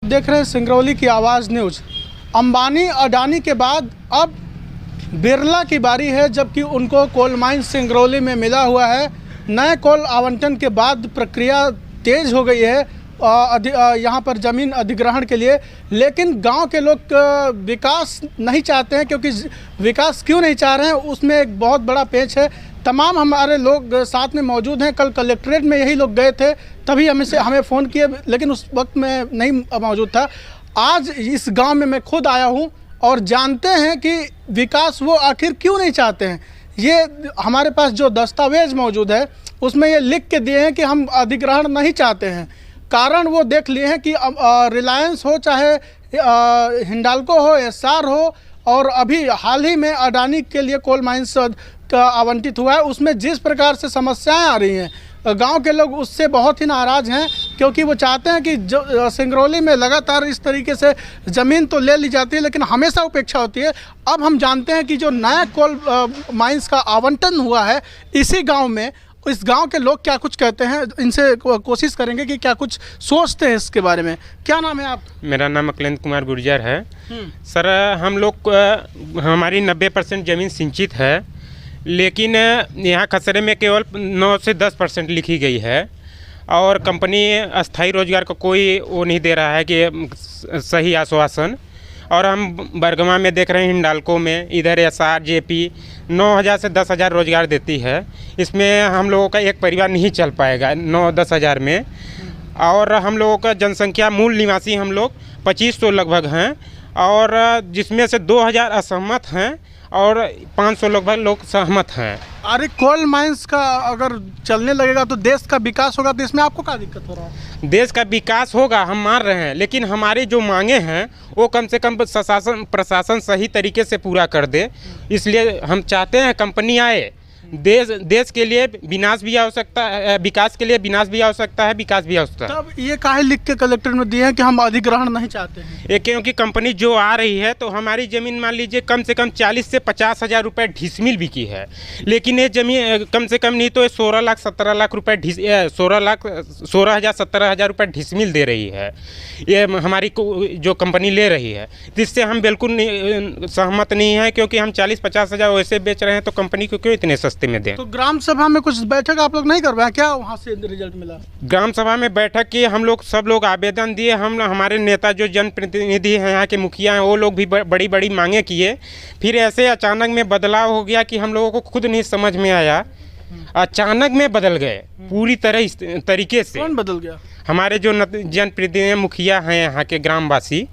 देख रहे हैं सिंगरौली की आवाज़ न्यूज़। अंबानी अडानी के बाद अब बिरला की बारी है, जबकि उनको कोल माइन सिंगरौली में मिला हुआ है। नए कोल आवंटन के बाद प्रक्रिया तेज़ हो गई है यहाँ पर ज़मीन अधिग्रहण के लिए, लेकिन गांव के लोग विकास नहीं चाहते हैं। क्योंकि विकास क्यों नहीं चाह रहे हैं उसमें एक बहुत बड़ा पेच है। तमाम हमारे लोग साथ में मौजूद हैं। कल कलेक्ट्रेट में यही लोग गए थे, तभी हमें फ़ोन किए, लेकिन उस वक्त मैं नहीं मौजूद था। आज इस गांव में मैं खुद आया हूं और जानते हैं कि विकास वो आखिर क्यों नहीं चाहते हैं। ये हमारे पास जो दस्तावेज मौजूद है उसमें ये लिख के दिए हैं कि हम अधिग्रहण नहीं चाहते हैं। कारण वो देख लिए हैं कि रिलायंस हो, चाहे हिंडाल्को हो, एस्सार हो, और अभी हाल ही में अडानी के लिए कोल माइंस का आवंटित हुआ है, उसमें जिस प्रकार से समस्याएं आ रही हैं, गांव के लोग उससे बहुत ही नाराज़ हैं। क्योंकि वो चाहते हैं कि जो सिंगरौली में लगातार इस तरीके से ज़मीन तो ले ली जाती है लेकिन हमेशा उपेक्षा होती है। अब हम जानते हैं कि जो नया कोल माइंस का आवंटन हुआ है इसी गांव में, इस गांव के लोग क्या कुछ कहते हैं, इनसे कोशिश करेंगे कि क्या कुछ सोचते हैं इसके बारे में। क्या नाम है आप? मेरा नाम अखिलेंद्र कुमार गुर्जर है। सर, हम लोग हमारी 90% ज़मीन सिंचित है, लेकिन यहाँ खसरे में केवल 9 से 10% लिखी गई है, और कंपनी अस्थाई रोजगार का कोई वो नहीं दे रहा है कि सही आश्वासन। और हम बरगमा में देख रहे हैं, हिंडाल्को में, इधर एस्सार जेपी 9,000 से 10,000 रोजगार देती है। इसमें हम लोगों का एक परिवार नहीं चल पाएगा 9-10 हज़ार में। और हम लोगों का जनसंख्या मूल निवासी हम लोग 2500 लगभग हैं, और जिसमें से 2,000 असहमत हैं और 500 लगभग लोग सहमत हैं। अरे कोल माइंस का अगर चलने लगेगा तो देश का विकास होगा, तो इसमें आपको क्या दिक्कत हो रहा है? देश का विकास होगा, हम मान रहे हैं, लेकिन हमारी जो मांगे हैं वो कम से कम प्रशासन सही तरीके से पूरा कर दे। इसलिए हम चाहते हैं कंपनी आए। देश के लिए विनाश भी आ सकता है, विकास के लिए विनाश भी आ सकता है, विकास भी आ सकता है। तब ये काहे लिख के कलेक्टर में दिए हैं कि हम अधिग्रहण नहीं चाहते हैं? ये क्योंकि कंपनी जो आ रही है तो हमारी ज़मीन मान लीजिए कम से कम 40 से 50 हज़ार रुपये ढिसमिल बिकी है, लेकिन ये ज़मीन कम से कम नहीं तो 16 लाख 17 लाख रुपये 16,000-17,000 रुपये ढिसमिल दे रही है ये हमारी जो कंपनी ले रही है। जिससे हम बिल्कुल सहमत नहीं हैं, क्योंकि हम 40-50 हज़ार वैसे बेच रहे हैं तो कंपनी को क्यों इतने सस्ते में दें। तो ग्राम सभा में कुछ बैठक आप लोग नहीं करवाए क्या? वहाँ से रिजल्ट मिला? ग्राम सभा में बैठक की, हम लोग सब लोग आवेदन दिए। हम हमारे नेता जो जनप्रतिनिधि हैं, यहाँ के मुखिया हैं, वो लोग भी बड़ी बड़ी मांगे किए। फिर ऐसे अचानक में बदलाव हो गया कि हम लोगों को खुद नहीं समझ में आया, अचानक में बदल गए पूरी तरह इस तरीके से। कौन बदल गया? हमारे जो जनप्रतिनिधि मुखिया हैं यहाँ के ग्रामवासी।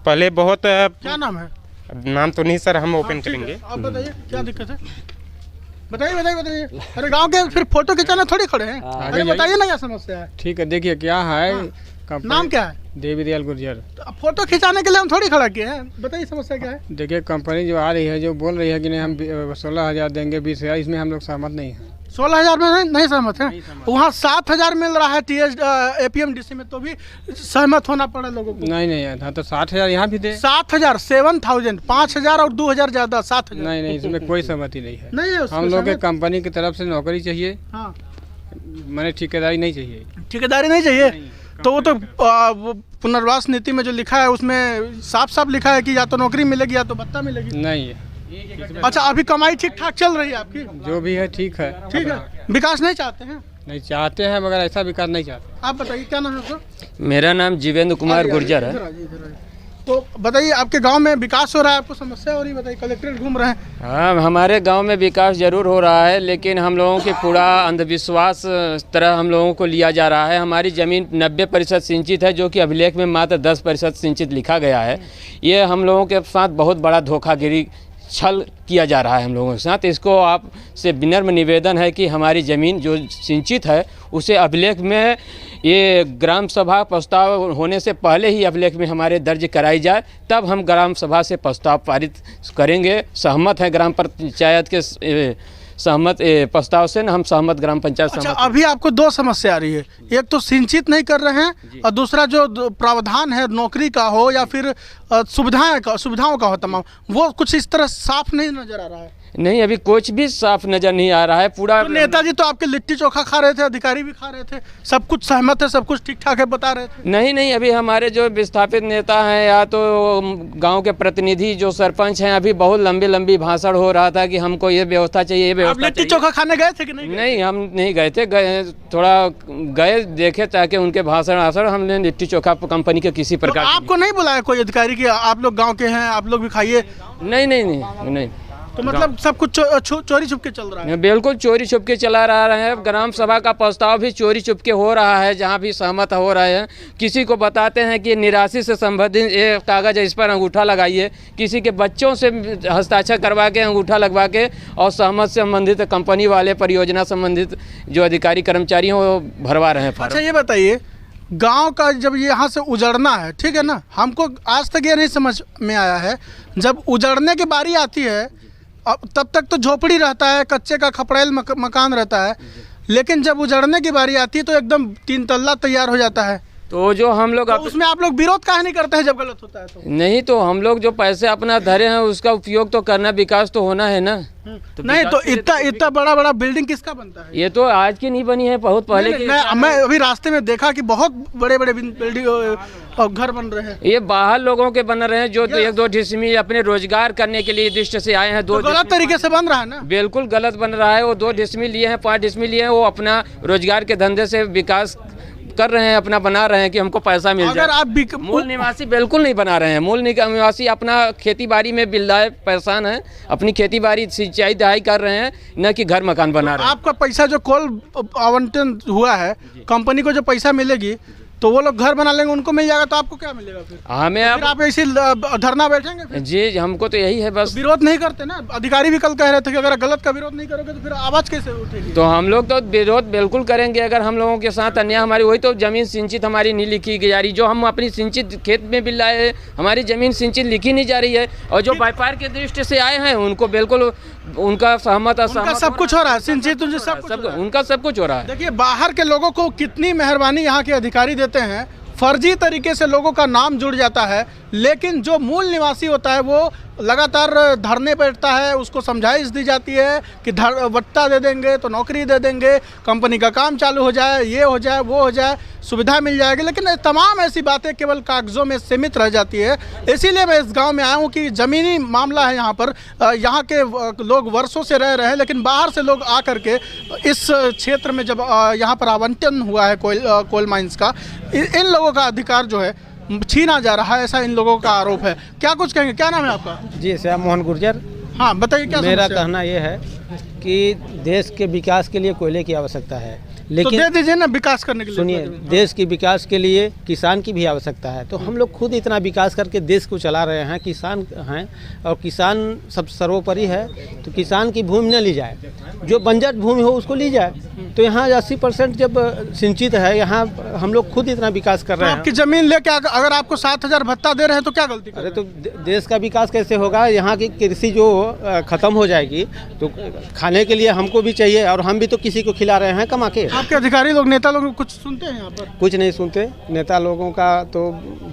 पहले बहुत क्या नाम है? नाम तो नहीं सर, हम ओपन करेंगे। आप बताइए क्या दिक्कत है, बताइए। अरे गांव के फिर फोटो खिंचाने थोड़ी खड़े हैं, अरे बताइए ना क्या समस्या है। ठीक है, देखिए क्या है। नाम क्या है? देवीदयाल गुर्जर। तो फोटो खिंचाने के लिए हम थोड़ी खड़ा किए हैं, बताइए समस्या क्या है। देखिए कंपनी जो आ रही है, जो बोल रही है कि नहीं हम 16,000 देंगे, 20,000, इसमें हम लोग सहमत नहीं हैं। 16,000 में नहीं सहमत है? वहाँ 7,000 मिल रहा है APMDC में, तो भी सहमत होना पड़ा लोगों को। नहीं, तो 60,000 यहाँ भी दे। 7,000, 7,000, 5,000 और 2,000 ज़्यादा, 7,000। नहीं, इसमें कोई सहमति नहीं है। नहीं है, हम लोग के कंपनी की तरफ से नौकरी चाहिए। हाँ, मैंने ठेकेदारी नहीं चाहिए। ठेकेदारी नहीं चाहिए? तो वो तो वो पुनर्वास नीति में जो लिखा है उसमें साफ साफ लिखा है कि या तो नौकरी मिलेगी या तो भत्ता मिलेगी। नहीं है। अच्छा, अभी कमाई ठीक ठाक चल रही है आपकी? जो भी है ठीक है। ठीक है, विकास नहीं चाहते हैं? नहीं चाहते हैं, मगर ऐसा विकास नहीं चाहते। आप बताइए क्या नाम है आपका? मेरा नाम जीवेंद्र कुमार गुर्जर है। तो बताइए आपके गांव में विकास हो रहा है, आपको समस्या हो रही है, बताइए। कलेक्ट्रेट घूम रहे हैं। हाँ, हमारे गांव में विकास जरूर हो रहा है, लेकिन हम लोगों के पूरा अंधविश्वास तरह हम लोगों को लिया जा रहा है। हमारी ज़मीन 90% सिंचित है, जो कि अभिलेख में मात्र 10% सिंचित लिखा गया है। ये हम लोगों के साथ बहुत बड़ा धोखागिरी, छल किया जा रहा है हम लोगों के साथ। इसको आपसे विनम्र निवेदन है कि हमारी ज़मीन जो सिंचित है उसे अभिलेख में, ये ग्राम सभा प्रस्ताव होने से पहले ही अभिलेख में हमारे दर्ज कराई जाए, तब हम ग्राम सभा से प्रस्ताव पारित करेंगे। सहमत है ग्राम पंचायत के सहमत प्रस्ताव से, न हम सहमत ग्राम पंचायत सहमत। अच्छा, अभी आपको दो समस्या आ रही है, एक तो सिंचित नहीं कर रहे हैं और दूसरा जो प्रावधान है नौकरी का हो या फिर सुविधाओं का हो तमाम, वो कुछ इस तरह साफ नहीं नजर आ रहा है। नहीं, अभी कुछ भी साफ नज़र नहीं आ रहा है। पूरा तो नेताजी तो आपके लिट्टी चोखा खा रहे थे, अधिकारी भी खा रहे थे, सब कुछ सहमत है, सब कुछ ठीक ठाक है बता रहे थे। नहीं, अभी हमारे जो विस्थापित नेता हैं या तो गांव के प्रतिनिधि जो सरपंच हैं, अभी बहुत लंबी भाषण हो रहा था कि हमको ये व्यवस्था चाहिए, ये आप व्यवस्था लिट्टी चाहिए। चोखा खाने गए थे कि नहीं? नहीं, हम नहीं गए थे, थोड़ा गए देखे ताकि उनके भाषण हमने लिट्टी चोखा कंपनी के किसी तो प्रकार आपको नहीं बुलाया कोई अधिकारी कि आप लोग गांव के हैं, आप लोग भी खाइए? नहीं। तो मतलब सब कुछ चोरी छुप के चल रहा है? बिल्कुल चोरी छुप के चला रहा है। ग्राम सभा का प्रस्ताव भी चोरी छुप के हो रहा है, जहाँ भी सहमत हो रहे हैं। किसी को बताते हैं कि निराशी से संबंधित ये कागज़ है, इस पर अंगूठा लगाइए, किसी के बच्चों से हस्ताक्षर करवा के अंगूठा लगवा के, और सहमत से संबंधित कंपनी वाले, परियोजना संबंधित जो अधिकारी कर्मचारी हैं वो भरवा रहे हैं फॉर्म। अच्छा ये बताइए, गांव का जब ये यहाँ से उजड़ना है, ठीक है ना, हमको आज तक ये नहीं समझ में आया है, जब उजड़ने की बारी आती है तब तक तो झोपड़ी रहता है, कच्चे का खपड़ेल मकान रहता है, लेकिन जब उजड़ने की बारी आती है तो एकदम 3 तल्ला तैयार हो जाता है। तो जो हम लोग तो उसमें आप लोग विरोध काहे नहीं करते हैं जब गलत होता है तो? नहीं, तो हम लोग जो पैसे अपना धरे हैं उसका उपयोग तो करना, विकास तो होना है ना। नहीं तो इतना बड़ा बिल्डिंग किसका बनता है? ये तो आज की नहीं बनी है, बहुत पहले की। मैं अभी रास्ते में देखा कि बहुत बड़े बिल्डिंग और घर बन रहे हैं। ये बाहर लोगों के बन रहे हैं जो 1-2 डिसमी अपने रोजगार करने के लिए दृष्टि से आए हैं। तो गलत तरीके से बन रहा है ना? बिल्कुल गलत बन रहा है। वो 2 डिसमी लिए हैं, 5 डिसमी लिए हैं, वो अपना रोजगार के धंधे से विकास कर रहे हैं, अपना बना रहे हैं कि हमको पैसा मिल जाए। अगर आप मूल निवासी बिल्कुल नहीं बना रहे हैं। मूल निवासी अपना खेती बाड़ी में बिल्लाए परेशान है, अपनी खेती बाड़ी सिंचाई दहाई कर रहे हैं, न कि घर मकान बना रहे हैं। आपका पैसा जो कोल आवंटन हुआ है, कंपनी को जो पैसा मिलेगी तो वो लोग घर बना लेंगे, उनको मिल जाएगा, तो आपको क्या मिलेगा फिर? हमें आप ऐसे धरना बैठेंगे फिर? जी, हमको तो यही है बस। विरोध नहीं करते ना? अधिकारी भी कल कह रहे थे कि अगर गलत का विरोध नहीं करोगे तो फिर आवाज कैसे उठेगी? तो हम लोग तो विरोध बिल्कुल करेंगे। अगर हम लोगों के साथ अन्याय, हमारी वही तो जमीन सिंचित हमारी नहीं लिखी जा रही, जो हम अपनी सिंचित खेत में बिल लाए हैं, हमारी जमीन सिंचित लिखी नहीं जा रही है। और जो व्यापार के दृष्टि से आए हैं उनको बिल्कुल उनका सहमत असहमत सब कुछ हो रहा है, सिंचित उनका सब कुछ हो रहा है। देखिए बाहर के लोगों को कितनी मेहरबानी यहाँ के अधिकारी देते हैं, फर्जी तरीके से लोगों का नाम जुड़ जाता है, लेकिन जो मूल निवासी होता है वो लगातार धरने बैठता है, उसको समझाइश दी जाती है कि वट्टा दे देंगे तो नौकरी दे देंगे, कंपनी का काम चालू हो जाए, ये हो जाए, वो हो जाए, सुविधा मिल जाएगी, लेकिन तमाम ऐसी बातें केवल कागज़ों में सीमित रह जाती है। इसीलिए मैं इस गांव में आया हूं कि ज़मीनी मामला है यहाँ पर। यहाँ के लोग वर्षों से रह रहे हैं, लेकिन बाहर से लोग आकर के इस क्षेत्र में जब यहाँ पर आवंटन हुआ है कोल माइंस का, इन लोगों का अधिकार जो है छीना जा रहा है, ऐसा इन लोगों का आरोप है। क्या कुछ कहेंगे? क्या नाम है आपका? जी, श्याम मोहन गुर्जर। हाँ बताइए, क्या मेरा समस्या है? कहना ये है कि देश के विकास के लिए कोयले की आवश्यकता है, तो लेकिन दे दीजिए ना विकास करने के लिए। सुनिए, देश के विकास के लिए किसान की भी आवश्यकता है। तो हम लोग खुद इतना विकास करके देश को चला रहे हैं, किसान हैं और किसान सब सर्वोपरि है, तो किसान की भूमि न ली जाए, जो बंजर भूमि हो उसको ली जाए। तो यहाँ 80% जब सिंचित है, यहाँ हम लोग खुद इतना विकास कर रहे हैं। आपकी जमीन लेके अगर आपको 7,000 भत्ता दे रहे हैं तो क्या गलती कर रहे अरे हैं? तो देश का विकास कैसे होगा? यहाँ की कृषि जो खत्म हो जाएगी तो खाने के लिए हमको भी चाहिए, और हम भी तो किसी को खिला रहे हैं कमा के। आपके अधिकारी लोग, नेता लोग कुछ सुनते हैं यहाँ पर? कुछ नहीं सुनते। नेता लोगों का तो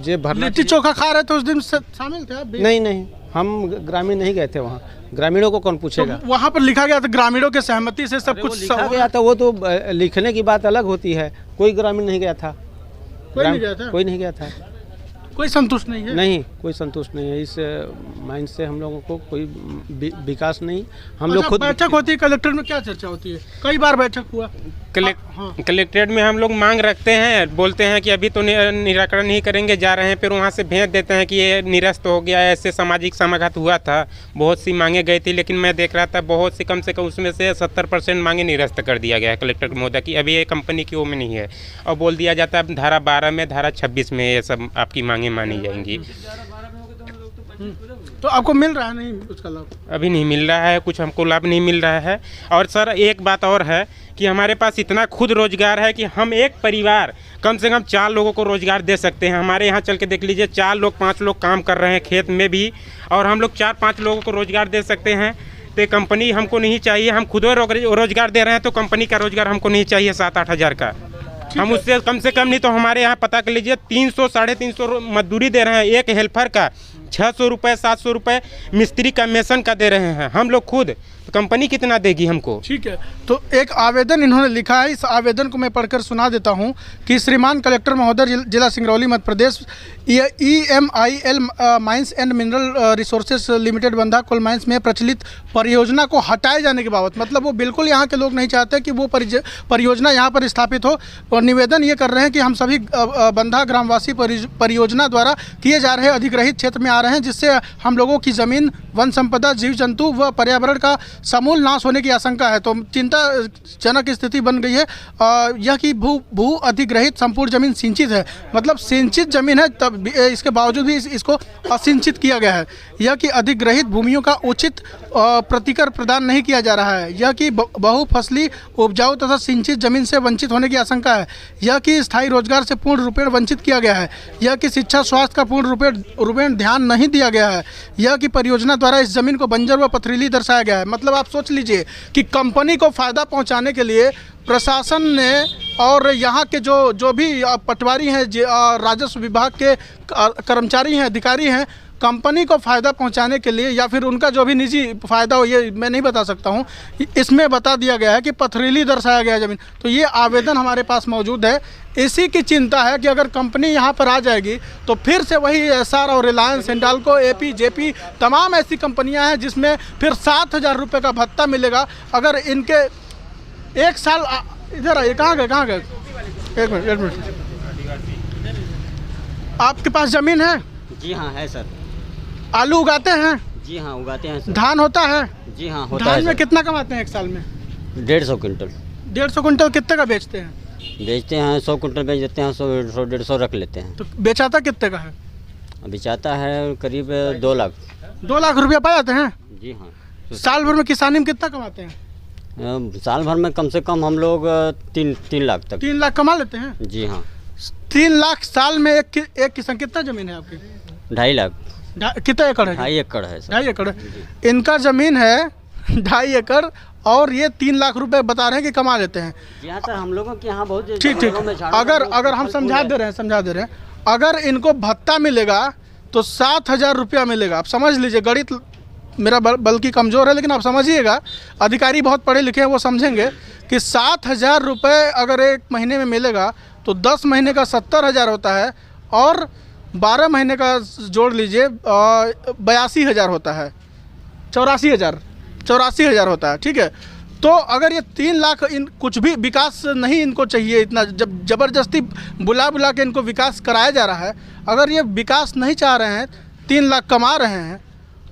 जेब भरना। लिट्टी चोखा खा रहे थे उस दिन, शामिल थे आप भी? नहीं, हम ग्रामीण नहीं गए थे वहाँ। ग्रामीणों को कौन पूछेगा? तो वहाँ पर लिखा गया था ग्रामीणों के सहमति से सब कुछ लिखा गया था, वो तो लिखने की बात अलग होती है। कोई ग्रामीण नहीं गया था। कोई नहीं गया था? कोई नहीं गया था। कोई संतुष्ट नहीं है? नहीं, कोई संतुष्ट नहीं है। इस माइंड से हम लोगों को कोई विकास नहीं। हम लोग खुद बैठक होती है कलेक्टर में, क्या चर्चा होती है? कई बार बैठक हुआ। कलेक्ट्रेट में हम लोग मांग रखते हैं, बोलते हैं कि अभी तो निराकरण नहीं करेंगे, जा रहे हैं, फिर वहाँ से भेज देते हैं कि ये निरस्त हो गया, ऐसे सामाजिक समाघात हुआ था, बहुत सी मांगे गई थी, लेकिन मैं देख रहा था बहुत सी, कम से कम उसमें से 70% मांगे निरस्त कर दिया गया है कलेक्टर महोदय की। अभी ये कंपनी की वो में नहीं है, और बोल दिया जाता है धारा 12 में, धारा 26 में ये सब आपकी मांगे मानी जाएंगी। तो आपको मिल रहा है नहीं उसका लाभ? अभी नहीं मिल रहा है, कुछ हमको लाभ नहीं मिल रहा है। और सर एक बात और है कि हमारे पास इतना खुद रोजगार है कि हम एक परिवार कम से कम 4 लोगों को रोजगार दे सकते हैं। हमारे यहाँ चल के देख लीजिए, 4 लोग 5 लोग काम कर रहे हैं खेत में भी, और हम लोग 4-5 लोगों को रोजगार दे सकते हैं। तो कंपनी हमको नहीं चाहिए, हम खुद रोजगार दे रहे हैं, तो कंपनी का रोजगार हमको नहीं चाहिए 7-8 हज़ार का। हम उससे कम से कम नहीं तो हमारे यहाँ पता कर लीजिए 300-350 मजदूरी दे रहे हैं। एक हेल्पर का 600 रुपये 700 रुपये मिस्त्री कमीशन का दे रहे हैं हम लोग खुद, तो कंपनी कितना देगी हमको? ठीक है, तो एक आवेदन इन्होंने लिखा है, इस आवेदन को मैं पढ़कर सुना देता हूं कि श्रीमान कलेक्टर महोदय जिला Singrauli Madhya Pradesh, EMIL mines and mineral resources limited बंधा कोल माइंस में प्रचलित परियोजना को हटाए जाने के बाबत, मतलब वो बिल्कुल यहाँ के लोग नहीं चाहते कि वो परियोजना यहाँ पर स्थापित हो, और निवेदन ये कर रहे हैं कि हम सभी बंधा ग्रामवासी परियोजना द्वारा किए जा रहे अधिग्रहित क्षेत्र में आ रहे हैं, जिससे हम लोगों की ज़मीन, वन संपदा, जीव जंतु व पर्यावरण का समूल नाश होने की आशंका है। तो चिंताजनक स्थिति बन गई है यह कि भू अधिग्रहित संपूर्ण जमीन सिंचित है, मतलब सिंचित जमीन है, तब इसके बावजूद भी इसको असिंचित किया गया है। यह कि अधिग्रहित भूमियों का उचित प्रतिकर प्रदान नहीं किया जा रहा है। यह कि बहुफसली उपजाऊ तथा सिंचित जमीन से वंचित होने की आशंका है। यह कि स्थायी रोजगार से पूर्ण रूपेण वंचित किया गया है। यह कि शिक्षा स्वास्थ्य का पूर्ण रूपेण ध्यान नहीं दिया गया है। यह कि परियोजना द्वारा इस जमीन को बंजर व पथरीली दर्शाया गया है। मतलब आप सोच लीजिए कि कंपनी को फ़ायदा पहुंचाने के लिए प्रशासन ने और यहाँ के जो भी पटवारी हैं, राजस्व विभाग के कर्मचारी हैं, अधिकारी हैं, कंपनी को फ़ायदा पहुंचाने के लिए या फिर उनका जो भी निजी फ़ायदा हो, ये मैं नहीं बता सकता हूं, इसमें बता दिया गया है कि पथरीली दर्शाया गया है ज़मीन। तो ये आवेदन हमारे पास मौजूद है। इसी की चिंता है कि अगर कंपनी यहाँ पर आ जाएगी तो फिर से वही SR और रिलायंस, हिंडाल्को, AP, JP, तमाम ऐसी कंपनियाँ हैं जिसमें फिर 7,000 रुपये का भत्ता मिलेगा। अगर इनके एक साल, इधर आइए, कहाँ गए? एक मिनट, आपके पास ज़मीन है? जी हाँ है सर। आलू उगाते हैं? जी हाँ उगाते हैं सर। धान होता है? जी हाँ होता है। धान में कितना कमाते हैं एक साल में? 150 कुंटल। 150 कुंटल कितने का बेचते हैं? बेचते हैं 100 कुंटल बेच देते हैं, 100-150 रख लेते हैं। तो बेचाता कितने का है? बेचाता है करीब 2 लाख। 2 लाख रुपया पा जाते हैं? जी हाँ। साल भर में किसानी में कितना कमाते हैं? साल भर में कम से कम हम लोग 3 लाख तक। 3 लाख कमा लेते हैं? जी हाँ। 3 लाख साल में एक किसान। कितना ज़मीन है आपकी? 2.5 लाख। कितना एकड़ है? 2.5 एकड़ है सर। 2.5 एकड़ है। इनका ज़मीन है 2.5 एकड़ और ये 3 लाख रुपए बता रहे हैं कि कमा लेते हैं। यहाँ सर हम लोगों के यहाँ बहुत ठीक। अगर हम समझा दे रहे हैं, अगर इनको भत्ता मिलेगा तो 7,000 रुपया मिलेगा। आप समझ लीजिए, गणित मेरा बल्कि कमज़ोर है, लेकिन आप समझिएगा, अधिकारी बहुत पढ़े लिखे हैं, वो समझेंगे कि 7,000 रुपये अगर एक महीने में मिलेगा तो 10 महीने का 70,000 होता है और 12 महीने का जोड़ लीजिए 82,000 होता है, 84,000 होता है। ठीक है, तो अगर ये 3 लाख, इन कुछ भी विकास नहीं इनको चाहिए, इतना जब ज़बरदस्ती बुला के इनको विकास कराया जा रहा है, अगर ये विकास नहीं चाह रहे हैं, 3 लाख कमा रहे हैं,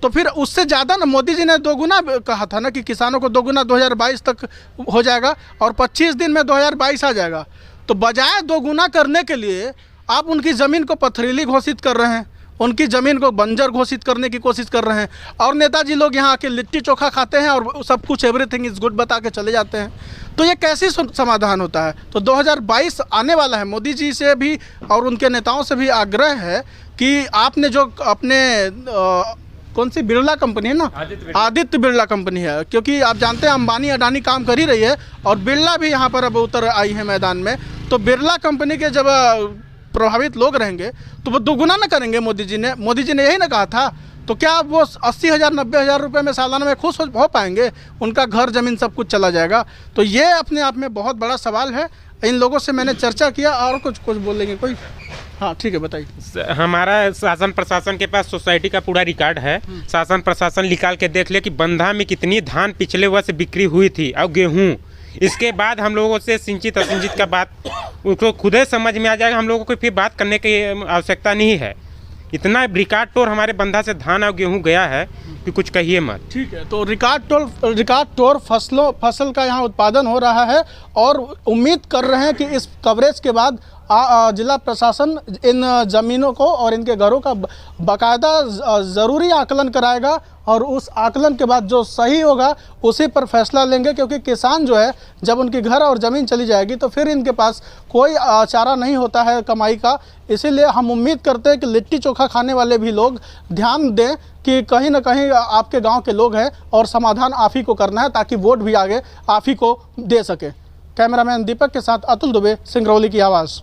तो फिर उससे ज़्यादा ना, मोदी जी ने 2 गुना कहा था ना कि किसानों को 2 गुना 2022 तक हो जाएगा और 25 दिन में 2022 आ जाएगा। तो बजाय 2 गुना करने के लिए आप उनकी ज़मीन को पथरीली घोषित कर रहे हैं, उनकी ज़मीन को बंजर घोषित करने की कोशिश कर रहे हैं, और नेताजी लोग यहाँ आके लिट्टी चोखा खाते हैं और सब कुछ एवरीथिंग इज़ गुड बता के चले जाते हैं। तो ये कैसे समाधान होता है? तो 2022 आने वाला है। मोदी जी से भी और उनके नेताओं से भी आग्रह है कि आपने जो अपने कौन सी बिरला कंपनी है ना, आदित्य बिरला कंपनी है, क्योंकि आप जानते हैं अंबानी अडानी काम कर ही रही है और बिरला भी यहाँ पर अब उतर आई है मैदान में। तो बिरला कंपनी के जब प्रभावित लोग रहेंगे तो वो 2 गुना ना करेंगे। मोदी जी ने यही ना कहा था। तो क्या वो 80,000 90,000 रुपये में सालाना में खुश हो पाएंगे? उनका घर ज़मीन सब कुछ चला जाएगा। तो ये अपने आप में बहुत बड़ा सवाल है। इन लोगों से मैंने चर्चा किया। और कुछ बोलेंगे कोई? हाँ ठीक है, बताइए। हमारा शासन प्रशासन के पास सोसाइटी का पूरा रिकॉर्ड है। शासन प्रशासन निकाल के देख ले कि बंधा में कितनी धान पिछले वर्ष बिक्री हुई थी और गेहूँ। इसके बाद हम लोगों से सिंचित असिंचित का बात उनको खुद ही समझ में आ जाएगा। हम लोगों को फिर बात करने की आवश्यकता नहीं है। इतना रिकॉर्ड तोड़ हमारे बंधा से धान और गेहूँ गया है कि कुछ कहिए मत। ठीक है, तो रिकॉर्ड तोड़ फसल का यहाँ उत्पादन हो रहा है और उम्मीद कर रहे हैं कि इस कवरेज के बाद जिला प्रशासन इन ज़मीनों को और इनके घरों का बाकायदा ज़रूरी आकलन कराएगा और उस आकलन के बाद जो सही होगा उसी पर फैसला लेंगे। क्योंकि किसान जो है, जब उनकी घर और ज़मीन चली जाएगी तो फिर इनके पास कोई चारा नहीं होता है कमाई का। इसीलिए हम उम्मीद करते हैं कि लिट्टी चोखा खाने वाले भी लोग ध्यान दें कि कहीं ना कहीं आपके गांव के लोग हैं और समाधान आप ही को करना है, ताकि वोट भी आगे आप ही को दे सके। कैमरामैन दीपक के साथ अतुल दुबे, सिंगरौली की आवाज़।